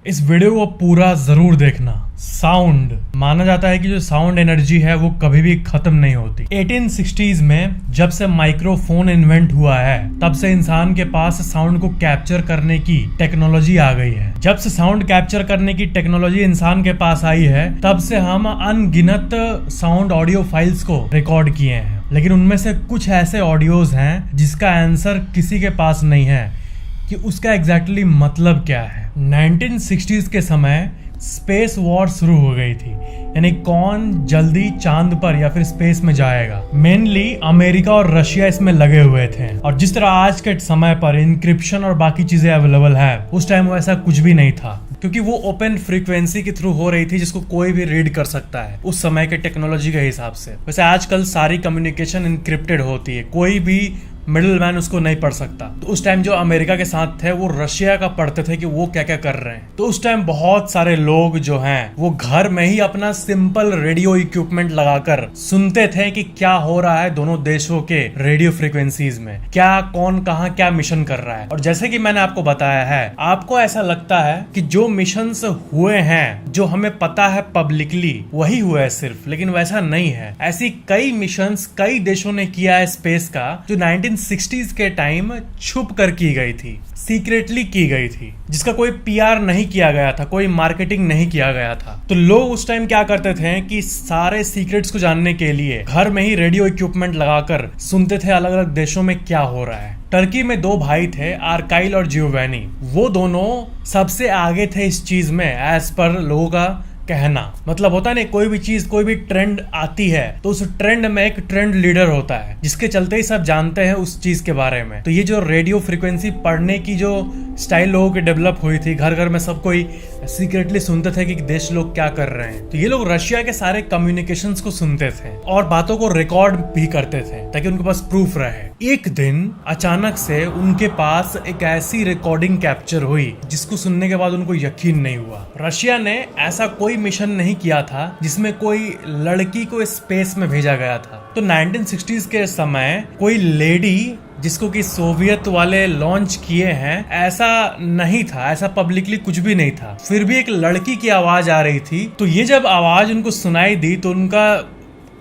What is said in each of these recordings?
इस वीडियो को पूरा जरूर देखना। साउंड माना जाता है कि जो साउंड एनर्जी है वो कभी भी खत्म नहीं होती। 1860s में जब से माइक्रोफोन इन्वेंट हुआ है तब से इंसान के पास साउंड को कैप्चर करने की टेक्नोलॉजी आ गई है। जब से साउंड कैप्चर करने की टेक्नोलॉजी इंसान के पास आई है तब से हम अनगिनत साउंड ऑडियो फाइल्स को रिकॉर्ड किए हैं, लेकिन उनमें से कुछ ऐसे ऑडियोज हैं जिसका आंसर किसी के पास नहीं है कि उसका एग्जैक्टली मतलब क्या है। 1960s के समय स्पेस वॉर शुरू हो गई थी, यानी कौन जल्दी चांद पर या फिर स्पेस में जाएगा। मेनली अमेरिका और रशिया इसमें लगे हुए थे, और जिस तरह आज के समय पर इंक्रिप्शन और बाकी चीजें अवेलेबल है, उस टाइम वैसा कुछ भी नहीं था, क्योंकि वो ओपन फ्रीक्वेंसी के थ्रू हो रही थी जिसको कोई भी रीड कर सकता है उस समय के टेक्नोलॉजी के हिसाब से। वैसे आजकल सारी कम्युनिकेशन इंक्रिप्टेड होती है, कोई भी मिडिल मैन उसको नहीं पढ़ सकता। तो उस टाइम जो अमेरिका के साथ थे वो रशिया का पढ़ते थे कि वो क्या क्या कर रहे हैं। तो उस टाइम बहुत सारे लोग जो हैं वो घर में ही अपना सिंपल रेडियो इक्विपमेंट लगाकर सुनते थे कि क्या हो रहा है दोनों देशों के रेडियो फ्रीक्वेंसीज में, क्या कौन कहाँ क्या मिशन कर रहा है। और जैसे कि मैंने आपको बताया है, आपको ऐसा लगता है कि जो मिशंस हुए हैं जो हमें पता है पब्लिकली वही हुए हैं सिर्फ, लेकिन वैसा नहीं है। ऐसी कई मिशंस कई देशों ने किया है स्पेस का जो 1960s के टाइम छुप कर की गई थी, सीक्रेटली की गई थी, जिसका कोई पीआर नहीं किया गया था, कोई मार्केटिंग नहीं किया गया था। तो लोग उस टाइम क्या करते थे कि सारे सीक्रेट्स को जानने के लिए घर में ही रेडियो इक्विपमेंट लगाकर सुनते थे अलग अलग देशों में क्या हो रहा है। टर्की में दो भाई थे, आर्काइल और जियोवैनी। वो दोनों सबसे आगे थे इस चीज में, एज पर लोगों का कहना। मतलब होता नहीं, कोई भी चीज कोई भी ट्रेंड आती है तो उस ट्रेंड में एक ट्रेंड लीडर होता है जिसके चलते ही सब जानते हैं उस चीज के बारे में। तो ये जो रेडियो फ्रीक्वेंसी पढ़ने की जो स्टाइल लोगों की डेवलप हुई थी, घर घर में सब कोई सीक्रेटली सुनते थे कि देश लोग क्या कर रहे हैं। तो ये लोग रशिया के सारे कम्युनिकेशंस को सुनते थे और बातों को रिकॉर्ड भी करते थे ताकि उनके पास प्रूफ रहे। एक दिन अचानक से उनके पास एक ऐसी रिकॉर्डिंग कैप्चर हुई जिसको सुनने के बाद उनको यकीन नहीं हुआ। रशिया ने ऐसा कोई मिशन नहीं किया था जिसमें कोई लड़की को स्पेस में भेजा गया था। तो 1960s के समय कोई लेडी जिसको कि सोवियत वाले लॉन्च किए हैं ऐसा नहीं था, ऐसा पब्लिकली कुछ भी नहीं था। फिर भी एक लड़की की आवाज आ रही थी। तो ये जब आवाज उनको सुनाई दी तो उनका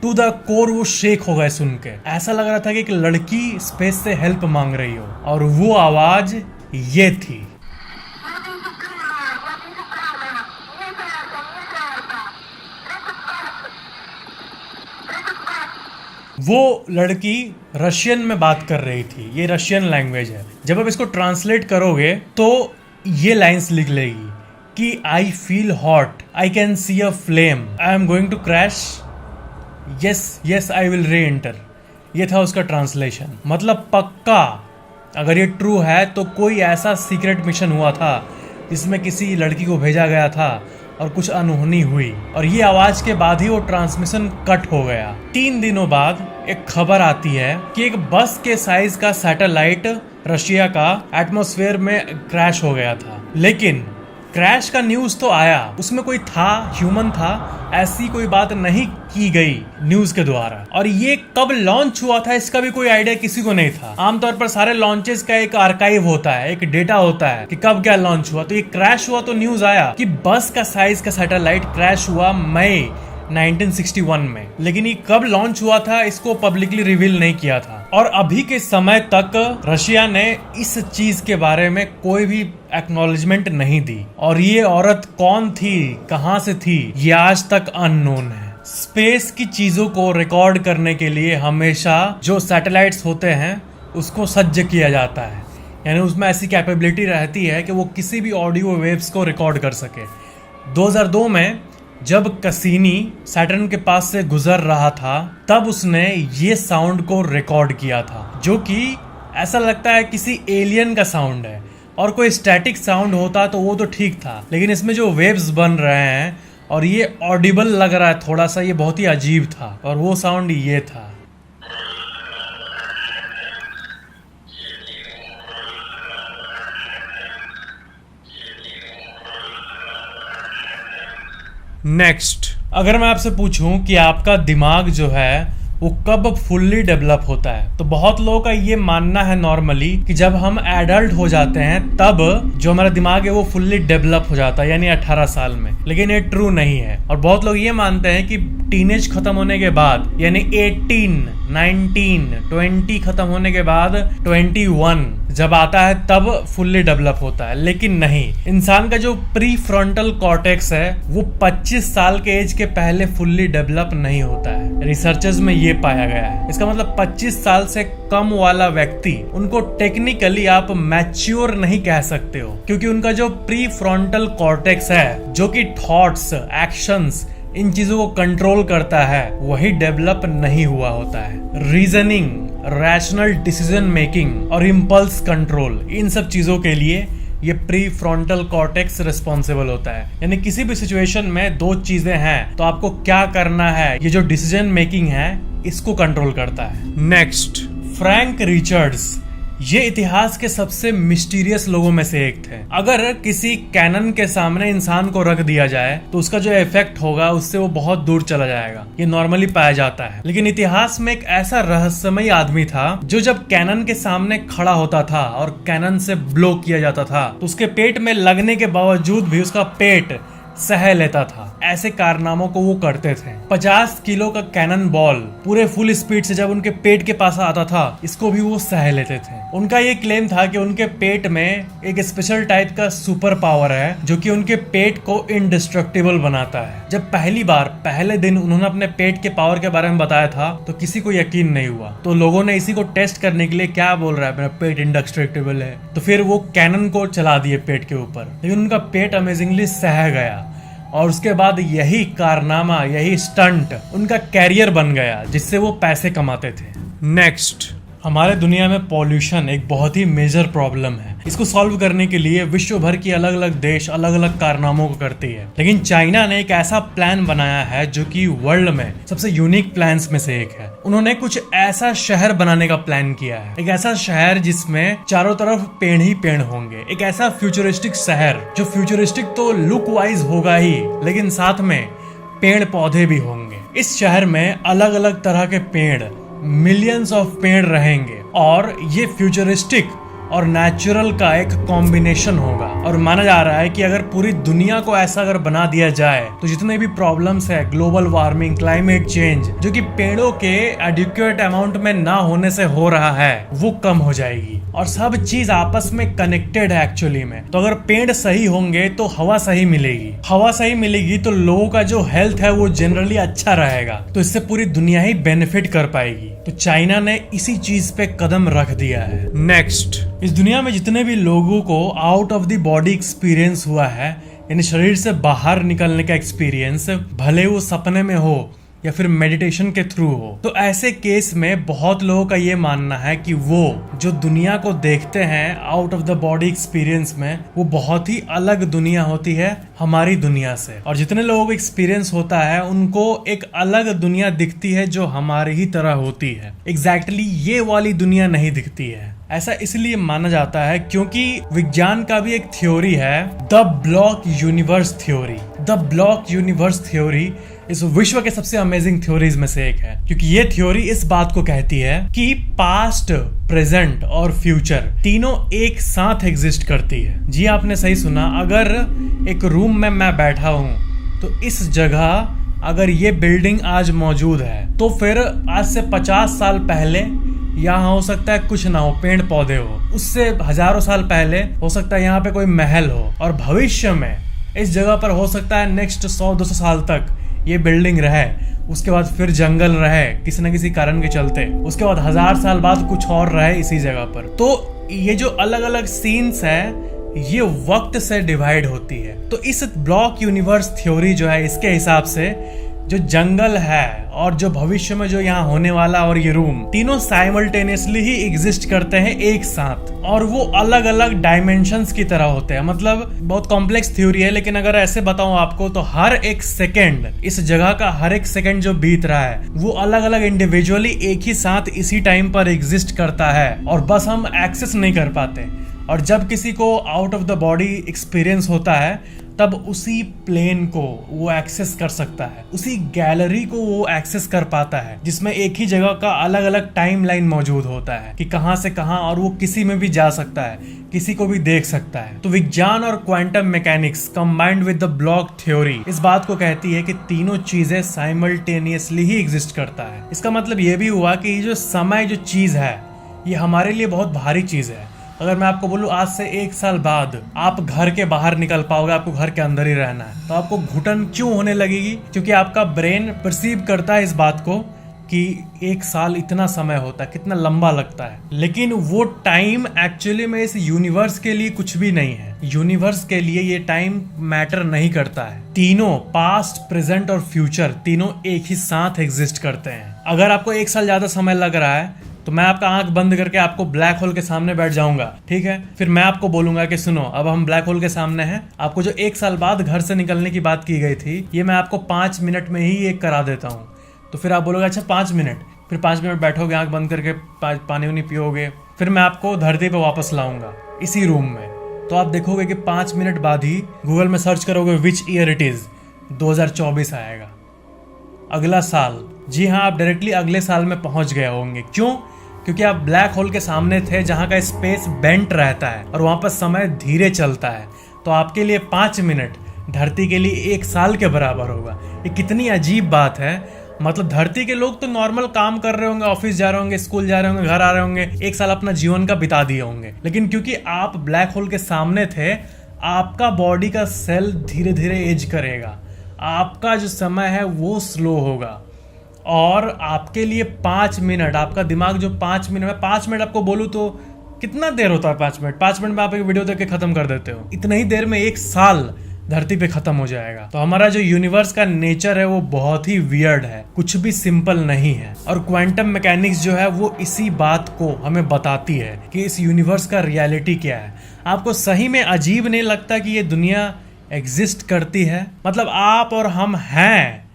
टू द कोर वो शेक हो गए सुन के। ऐसा लग रहा था कि एक लड़की स्पेस से हेल्प मांग रही हो, और वो आवाज ये थी। वो लड़की रशियन में बात कर रही थी, ये रशियन लैंग्वेज है। जब आप इसको ट्रांसलेट करोगे तो ये लाइंस लिख लेगी कि I feel hot, I can see a flame, I am going to crash, yes yes I will reenter. ये था उसका ट्रांसलेशन। मतलब पक्का अगर ये ट्रू है तो कोई ऐसा सीक्रेट मिशन हुआ था जिसमें किसी लड़की को भेजा गया था और कुछ अनहोनी हुई, और ये आवाज के बाद ही वो ट्रांसमिशन कट हो गया। 3 दिनों बाद एक खबर आती है कि एक बस के साइज का सैटेलाइट रशिया का एटमॉस्फेयर में क्रैश हो गया था। लेकिन क्रैश का न्यूज तो आया, उसमें कोई था, ह्यूमन था, ऐसी कोई बात नहीं की गई न्यूज के द्वारा। और ये कब लॉन्च हुआ था इसका भी कोई आइडिया किसी को नहीं था। आमतौर पर सारे लॉन्चेस का एक आर्काइव होता है, एक डेटा होता है कि कब क्या लॉन्च हुआ। तो ये क्रैश हुआ तो न्यूज आया कि बस का साइज का सैटेलाइट क्रैश हुआ मई 1961 में, लेकिन ये कब लॉन्च हुआ था इसको पब्लिकली रिवील नहीं किया था। और अभी के समय तक रशिया ने इस चीज के बारे में कोई भी एक्नॉलेजमेंट नहीं दी, और ये औरत कौन थी, कहां से थी, ये आज तक अननोन है। स्पेस की चीजों को रिकॉर्ड करने के लिए हमेशा जो सैटेलाइट्स होते हैं उसको सज्ज किया जाता है, यानी उसमें ऐसी कैपेबिलिटी रहती है कि वो किसी भी ऑडियो वेव्स को रिकॉर्ड कर सके। 2002 में जब कसीनी सैटर्न के पास से गुजर रहा था तब उसने ये साउंड को रिकॉर्ड किया था, जो कि ऐसा लगता है किसी एलियन का साउंड है। और कोई स्टैटिक साउंड होता तो वो तो ठीक था, लेकिन इसमें जो वेव्स बन रहे हैं और ये ऑडिबल लग रहा है थोड़ा सा, ये बहुत ही अजीब था। और वो साउंड ये था। नेक्स्ट, अगर मैं आपसे पूछूं कि आपका दिमाग जो है वो कब फुल्ली डेवलप होता है। तो बहुत लोगों का ये मानना है नॉर्मली कि जब हम एडल्ट हो जाते हैं तब जो हमारा दिमाग है वो फुल्ली डेवलप हो जाता है, यानी 18 साल में। लेकिन ये ट्रू नहीं है। और बहुत लोग ये मानते हैं कि टीनेज खत्म होने के बाद, यानी 18, 19, 20 खत्म होने के बाद 21 जब आता है तब फुल्ली डेवलप होता है। लेकिन नहीं, इंसान का जो प्री फ्रंटल कॉर्टेक्स है वो 25 साल के एज के पहले फुल्ली डेवलप नहीं होता है। रिसर्चर्स में ये पाया गया है। इसका मतलब 25 साल से कम वाला व्यक्ति, उनको टेक्निकली आप मैच्योर नहीं कह सकते हो, क्योंकि उनका जो प्री फ्रंटल कॉर्टेक्स है जो कि थॉट्स, एक्शंस, इन चीजों को कंट्रोल करता है, वही डेवलप नहीं हुआ होता है। रीजनिंग, रैशनल डिसीजन मेकिंग और इम्पल्स कंट्रोल, इन सब चीजों के लिए ये प्री फ्रंटल कॉर्टेक्स रिस्पॉन्सिबल होता है। यानी किसी भी सिचुएशन में दो चीजें हैं तो आपको क्या करना है, ये जो डिसीजन मेकिंग है इसको कंट्रोल करता है। नेक्स्ट, फ्रैंक रिचर्ड्स, ये इतिहास के सबसे मिस्टीरियस लोगों में से एक थे। अगर किसी कैनन के सामने इंसान को रख दिया जाए तो उसका जो इफेक्ट होगा उससे वो बहुत दूर चला जाएगा, ये नॉर्मली पाया जाता है। लेकिन इतिहास में एक ऐसा रहस्यमयी आदमी था जो जब कैनन के सामने खड़ा होता था और कैनन से ब्लो किया जाता था तो उसके पेट में लगने के बावजूद भी उसका पेट सह लेता था। ऐसे कारनामों को वो करते थे। 50 किलो का कैनन बॉल पूरे फुल स्पीड से जब उनके पेट के पास आता था, इसको भी वो सह लेते थे। उनका ये क्लेम था कि उनके पेट में एक स्पेशल टाइप का सुपर पावर है जो कि उनके पेट को इंडिस्ट्रक्टिबल बनाता है। जब पहली बार पहले दिन उन्होंने अपने पेट के पावर के बारे में बताया था तो किसी को यकीन नहीं हुआ। तो लोगों ने इसी को टेस्ट करने के लिए, क्या बोल रहा है, मेरा पेट इंडिस्ट्रक्टिबल है, तो फिर वो कैनन को चला दिए पेट के ऊपर। लेकिन उनका पेट अमेजिंगली सह गया और उसके बाद यही कारनामा, यही स्टंट उनका कैरियर बन गया जिससे वो पैसे कमाते थे। नेक्स्ट, हमारे दुनिया में पॉल्यूशन एक बहुत ही मेजर प्रॉब्लम है। इसको सॉल्व करने के लिए विश्व भर की अलग अलग देश अलग अलग कारनामों को करती है। लेकिन चाइना ने एक ऐसा प्लान बनाया है जो कि वर्ल्ड में सबसे यूनिक प्लान्स में से एक है। उन्होंने कुछ ऐसा शहर बनाने का प्लान किया है, एक ऐसा शहर जिसमें चारों तरफ पेड़ ही पेड़ होंगे। एक ऐसा फ्यूचरिस्टिक शहर जो फ्यूचरिस्टिक तो लुक वाइज होगा ही, लेकिन साथ में पेड़ पौधे भी होंगे। इस शहर में अलग अलग तरह के पेड़, मिलियंस ऑफ पेड़ रहेंगे और ये फ्यूचरिस्टिक और नेचुरल का एक कॉम्बिनेशन होगा। और माना जा रहा है कि अगर पूरी दुनिया को ऐसा अगर बना दिया जाए तो जितने भी प्रॉब्लम्स है, ग्लोबल वार्मिंग, क्लाइमेट चेंज, जो कि पेड़ों के एडिक्वेट अमाउंट में ना होने से हो रहा है, वो कम हो जाएगी। और सब चीज आपस में कनेक्टेड है एक्चुअली में। तो अगर पेड़ सही होंगे तो हवा सही मिलेगी, हवा सही मिलेगी तो लोगों का जो हेल्थ है वो जनरली अच्छा रहेगा। तो इससे पूरी दुनिया ही बेनिफिट कर पाएगी। तो चाइना ने इसी चीज पे कदम रख दिया है। नेक्स्ट, इस दुनिया में जितने भी लोगों को out of the body experience हुआ है, यानी शरीर से बाहर निकलने का एक्सपीरियंस, भले वो सपने में हो या फिर मेडिटेशन के थ्रू हो, तो ऐसे केस में बहुत लोगों का ये मानना है कि वो जो दुनिया को देखते हैं out of the body experience में, वो बहुत ही अलग दुनिया होती है हमारी दुनिया से। और जितने लोगों को एक्सपीरियंस होता है उनको एक अलग दुनिया दिखती है जो हमारी ही तरह होती है। एग्जैक्टली ये वाली दुनिया नहीं दिखती है। ऐसा इसलिए माना जाता है क्योंकि विज्ञान का भी एक थ्योरी है, the block universe theory. The block universe theory इस विश्व के सबसे अमेजिंग थ्योरीज में से एक है, क्योंकि ये थ्योरी इस बात को कहती है कि पास्ट, प्रेजेंट और फ्यूचर तीनों एक साथ एग्जिस्ट करती है। जी आपने सही सुना, अगर एक रूम में मैं बैठा हूँ तो इस जगह अगर ये बिल्डिंग आज मौजूद है तो फिर आज से 50 साल पहले यहाँ हो सकता है कुछ ना हो, पेड़ पौधे हो। उससे हजारों साल पहले हो सकता है यहाँ पे कोई महल हो। और भविष्य में इस जगह पर हो सकता है नेक्स्ट 100-200 साल तक ये बिल्डिंग रहे, उसके बाद फिर जंगल रहे किसी न किसी कारण के चलते, उसके बाद 1000 साल बाद कुछ और रहे इसी जगह पर। तो ये जो अलग अलग सीन्स है ये वक्त से डिवाइड होती है। तो इस ब्लॉक यूनिवर्स थ्योरी जो है, इसके हिसाब से जो जंगल है और जो भविष्य में जो यहाँ होने वाला और ये रूम, तीनों साइमल्टेनियसली ही एग्जिस्ट करते हैं एक साथ, और वो अलग अलग डायमेंशंस की तरह होते हैं। मतलब बहुत कॉम्प्लेक्स थ्योरी है, लेकिन अगर ऐसे बताऊं आपको तो हर एक सेकंड, इस जगह का हर एक सेकंड जो बीत रहा है वो अलग अलग इंडिविजुअली एक ही साथ इसी टाइम पर एग्जिस्ट करता है, और बस हम एक्सेस नहीं कर पाते। और जब किसी को out of the body experience होता है तब उसी प्लेन को वो एक्सेस कर सकता है, उसी गैलरी को वो एक्सेस कर पाता है, जिसमें एक ही जगह का अलग अलग टाइम लाइन मौजूद होता है कि कहां से कहां, और वो किसी में भी जा सकता है, किसी को भी देख सकता है। तो विज्ञान और quantum mechanics combined with the block theory इस बात को कहती है कि तीनों चीजें साइमल्टेनियसली ही एग्जिस्ट करता है। इसका मतलब ये भी हुआ कि ये जो समय जो चीज है ये हमारे लिए बहुत भारी चीज है। अगर मैं आपको बोलूं आज से 1 साल बाद आप घर के बाहर निकल पाओगे, आपको घर के अंदर ही रहना है, तो आपको घुटन क्यों होने लगेगी? क्योंकि आपका ब्रेन परसीव करता है इस बात को कि 1 साल इतना समय होता है, कितना लंबा लगता है। लेकिन वो टाइम एक्चुअली में इस यूनिवर्स के लिए कुछ भी नहीं है। यूनिवर्स के लिए ये टाइम मैटर नहीं करता है। तीनों पास्ट, प्रेजेंट और फ्यूचर तीनों एक ही साथ एग्जिस्ट करते हैं। अगर आपको 1 साल ज्यादा समय लग रहा है तो मैं आपका आंख बंद करके आपको ब्लैक होल के सामने बैठ जाऊंगा, ठीक है? फिर मैं आपको बोलूंगा कि सुनो, अब हम ब्लैक होल के सामने हैं, आपको जो 1 साल बाद घर से निकलने की बात की गई थी ये मैं आपको 5 मिनट में ही ये करा देता हूँ। तो फिर आप बोलोगे अच्छा 5 मिनट, फिर 5 मिनट बैठोगे, आंख बंद करके पानी वानी पियोगे, फिर मैं आपको धरती पे वापस लाऊंगा इसी रूम में। तो आप देखोगे कि 5 मिनट बाद ही गूगल में सर्च करोगे विच ईयर इट इज, 2024 आएगा, अगला साल। जी हाँ, आप डायरेक्टली अगले साल में पहुंच गए होंगे। क्यों? क्योंकि आप ब्लैक होल के सामने थे जहां का स्पेस बेंट रहता है और वहां पर समय धीरे चलता है। तो आपके लिए 5 मिनट धरती के लिए 1 साल के बराबर होगा। ये कितनी अजीब बात है। मतलब धरती के लोग तो नॉर्मल काम कर रहे होंगे, ऑफिस जा रहे होंगे, स्कूल जा रहे होंगे, घर आ रहे होंगे, 1 साल अपना जीवन का बिता दिए होंगे। लेकिन क्योंकि आप ब्लैक होल के सामने थे, आपका बॉडी का सेल धीरे धीरे एज करेगा, आपका जो समय है वो स्लो होगा। और आपके लिए 5 मिनट, आपका दिमाग जो 5 मिनट में, 5 मिनट आपको बोलूं तो कितना देर होता है? 5 मिनट, 5 मिनट में आप एक वीडियो देख के खत्म कर देते हो। इतनी ही देर में 1 साल धरती पे खत्म हो जाएगा। तो हमारा जो यूनिवर्स का नेचर है वो बहुत ही वियर्ड है, कुछ भी सिंपल नहीं है। और क्वांटम मैकेनिक्स जो है वो इसी बात को हमें बताती है कि इस यूनिवर्स का रियलिटी क्या है। आपको सही में अजीब नहीं लगता कि ये दुनिया एग्जिस्ट करती है? मतलब आप और हम हैं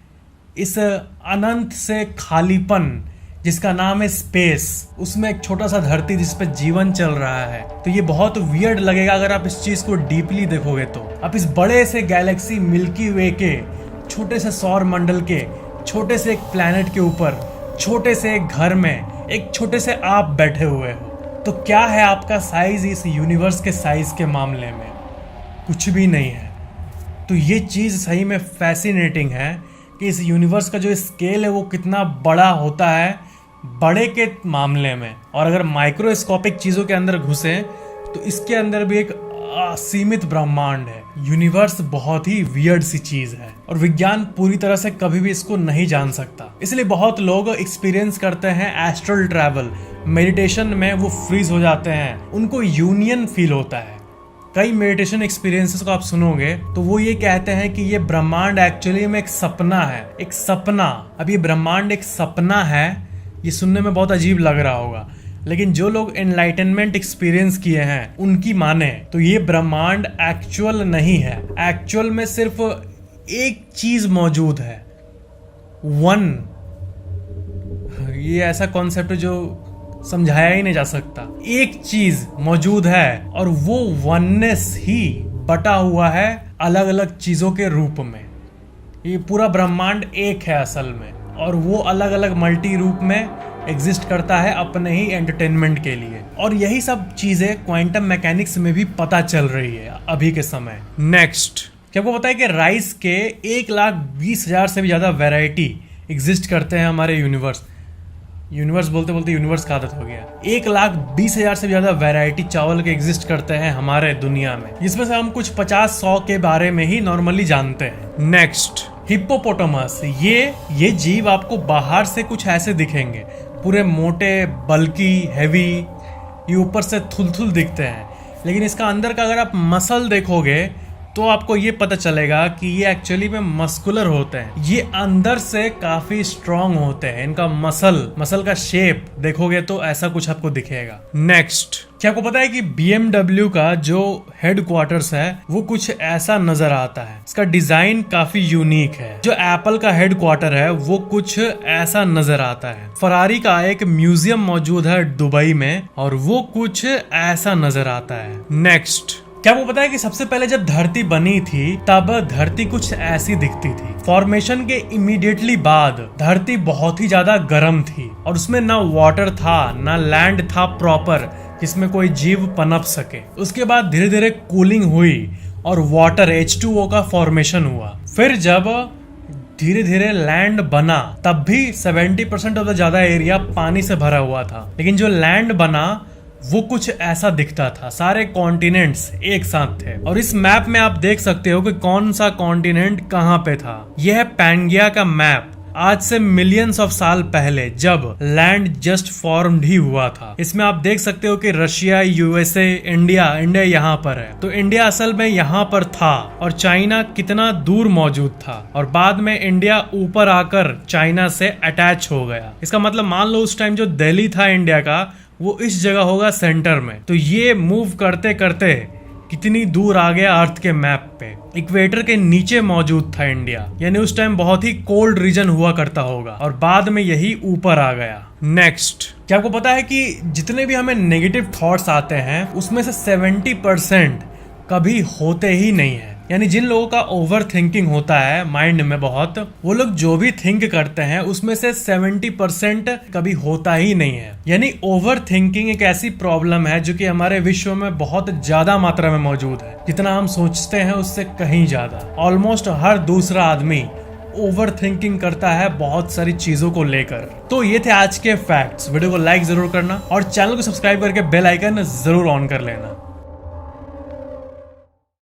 इस अनंत से खालीपन जिसका नाम है स्पेस, उसमें एक छोटा सा धरती जिस पे जीवन चल रहा है। तो ये बहुत वियर्ड लगेगा अगर आप इस चीज को डीपली देखोगे। तो आप इस बड़े से गैलेक्सी मिल्की वे के, छोटे से सौर मंडल के, छोटे से एक प्लैनेट के ऊपर, छोटे से एक घर में एक छोटे से आप बैठे हुए हो। तो क्या है आपका साइज इस यूनिवर्स के साइज के मामले में? कुछ भी नहीं है। तो ये चीज सही में फैसिनेटिंग है कि इस यूनिवर्स का जो स्केल है वो कितना बड़ा होता है बड़े के मामले में। और अगर माइक्रोस्कोपिक चीजों के अंदर घुसे तो इसके अंदर भी एक असीमित ब्रह्मांड है। यूनिवर्स बहुत ही वियर्ड सी चीज है और विज्ञान पूरी तरह से कभी भी इसको नहीं जान सकता। इसलिए बहुत लोग एक्सपीरियंस करते हैं एस्ट्रल ट्रैवल, मेडिटेशन में वो फ्रीज हो जाते हैं, उनको यूनियन फील होता है। कई मेडिटेशन एक्सपीरियंसेस को आप सुनोगे तो वो ये कहते हैं कि ये ब्रह्मांड एक्चुअली में एक सपना है, एक सपना। अब ये ब्रह्मांड एक सपना है, ये सुनने में बहुत अजीब लग रहा होगा, लेकिन जो लोग एनलाइटनमेंट एक्सपीरियंस किए हैं उनकी माने तो ये ब्रह्मांड एक्चुअल नहीं है। एक्चुअल में सिर्फ एक चीज मौजूद है, वन। ये ऐसा कॉन्सेप्ट है जो समझाया ही नहीं जा सकता। एक चीज मौजूद है और वो वननेस ही बटा हुआ है अलग अलग चीजों के रूप में। ये पूरा ब्रह्मांड एक है असल में, और वो अलग अलग मल्टी रूप में एग्जिस्ट करता है अपने ही एंटरटेनमेंट के लिए। और यही सब चीजें क्वांटम मैकेनिक्स में भी पता चल रही है अभी के समय। नेक्स्ट, क्या आपको पता है कि राइस के 1,20,000 से भी ज्यादा वैरायटी एग्जिस्ट करते हैं हमारे यूनिवर्स बोलते बोलते यूनिवर्स का आदत हो गया। 1,20,000 से ज्यादा वैरायटी चावल के एग्जिस्ट करते हैं हमारे दुनिया में, जिसमें से हम कुछ 50-100 के बारे में ही नॉर्मली जानते हैं। Next, hippopotamus. ये जीव आपको बाहर से कुछ ऐसे दिखेंगे, पूरे मोटे, बल्कि, हैवी, ये ऊपर से थुलथुल दिखते हैं, लेकिन इसका अंदर का अगर आप मसल देखोगे तो आपको ये पता चलेगा कि ये एक्चुअली में मस्कुलर होते हैं। ये अंदर से काफी स्ट्रॉन्ग होते हैं। इनका मसल का शेप देखोगे तो ऐसा कुछ आपको दिखेगा। नेक्स्ट, क्या आपको पता है कि BMW का जो हेडक्वार्टर्स है वो कुछ ऐसा नजर आता है। इसका डिजाइन काफी यूनिक है। जो एप्पल का हेडक्वार्टर है वो कुछ ऐसा नजर आता है। फरारी का एक म्यूजियम मौजूद है दुबई में और वो कुछ ऐसा नजर आता है। नेक्स्ट, क्या वो पता है कि सबसे पहले जब धरती बनी थी तब धरती कुछ ऐसी दिखती थी। फॉर्मेशन के इमीडिएटली बाद धरती बहुत ही ज्यादा गर्म थी और उसमें ना वाटर था ना लैंड था प्रॉपर जिसमें कोई जीव पनप सके। उसके बाद धीरे धीरे कूलिंग हुई और वाटर H2O का फॉर्मेशन हुआ। फिर जब धीरे धीरे लैंड बना तब भी 70% ऑफ द ज्यादा एरिया पानी से भरा हुआ था, लेकिन जो लैंड बना वो कुछ ऐसा दिखता था। सारे कॉन्टिनेंट्स एक साथ थे और इस मैप में आप देख सकते हो कि कौन सा कॉन्टिनेंट कहाँ पे था। यह है पैंगिया का मैप, आज से मिलियंस ऑफ साल पहले जब लैंड जस्ट फॉर्म्ड ही हुआ था। इसमें आप देख सकते हो कि रशिया, यूएसए, इंडिया यहाँ पर है। तो इंडिया असल में यहाँ पर था और चाइना कितना दूर मौजूद था और बाद में इंडिया ऊपर आकर चाइना से अटैच हो गया। इसका मतलब मान लो उस टाइम जो दिल्ली था इंडिया का वो इस जगह होगा सेंटर में। तो ये मूव करते करते कितनी दूर आ गया अर्थ के मैप पे। इक्वेटर के नीचे मौजूद था इंडिया, यानी उस टाइम बहुत ही कोल्ड रीजन हुआ करता होगा और बाद में यही ऊपर आ गया। नेक्स्ट, क्या आपको पता है कि जितने भी हमें नेगेटिव थॉट्स आते हैं उसमें से 70% कभी होते ही नहीं है। यानी जिन लोगों का ओवर थिंकिंग होता है माइंड में बहुत, वो लोग जो भी थिंक करते हैं उसमें से 70% कभी होता ही नहीं है। यानी ओवर थिंकिंग एक ऐसी प्रॉब्लम है जो कि हमारे विश्व में बहुत ज्यादा मात्रा में मौजूद है। जितना हम सोचते हैं उससे कहीं ज्यादा। ऑलमोस्ट हर दूसरा आदमी ओवर थिंकिंग करता है बहुत सारी चीजों को लेकर। तो ये थे आज के फैक्ट्स। वीडियो को लाइक जरूर करना और चैनल को सब्सक्राइब करके बेल आइकन जरूर ऑन कर लेना।